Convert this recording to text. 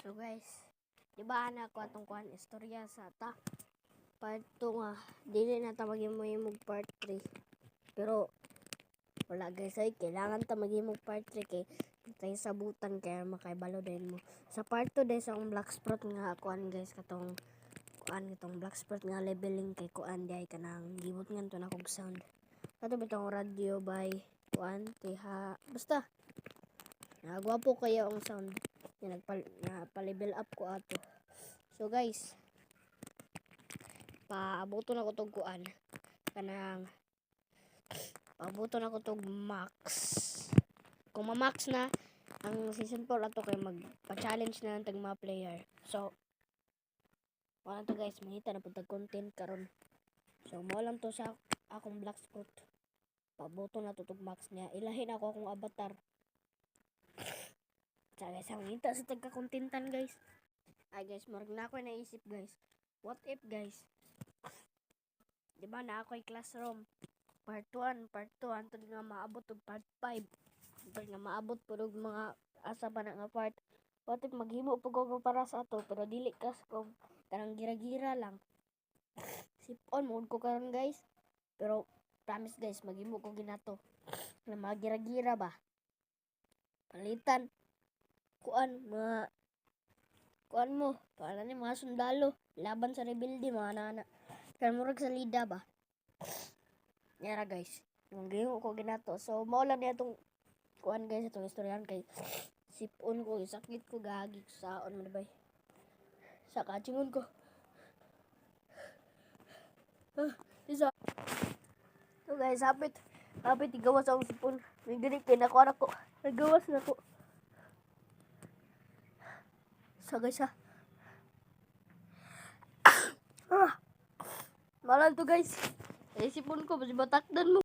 So guys, di ba anak ko atong kuan istorya sa ta part 2 nga dili na ta maghimo-himog part 3. Pero wala guys ay kailangan ta maghimog part 3 kay tayo sabutan kaya makaibalo din mo. Sa part 2 guys ang black sprout nga kuan guys katong kuan itong black sprout nga leveling kay kuan di ay kanang gibot nganto na kog sound. Kato bitong radio by kuan tiha basta nagwapo kaya ang sound. Nagpa-level up ko ato. So guys, paabuto na ko tong kuan. Kanang paabuto na ko tong max. Kung ma-max na ang season 4 ato kay magpa-challenge na ng mga player. So wala to guys, mangita na pud content karon. So mo lang to sa akong black sprout. Paabuto na to tong max niya. Ilahin ako akong avatar. So guys, ang hinta sa tagka-contentan guys. Ay guys, marag na ako naisip guys. What if guys? Diba na ako'y classroom. Part 1, part 2, antod nga maabot og part 5. Antod nga maabot po og mga asa pa na nga part. What if maghimo po ko para sa ato, pero dili kas ko kanang gira-gira lang. Sip-on mo ko karon guys. Pero promise guys, maghimo ko ginato. Na mga gira-gira ba? Palitan. Kuan mo, para ni mga sundalo, laban sa rebelde, mga nana. Kaya murag sa lida ba? Yara guys, yung gayo ko ginato. So, maulan niya itong, kuan guys, itong istoryan kay sipon ko, sakit ko, gagig saon mo na ba? Sa kachingon ko. So guys, hapit igawas akong sipon. Nagdinig kay nakuha ko. Nagawas na ko. So guys malan to guys. Isipon ko, batakdan mo.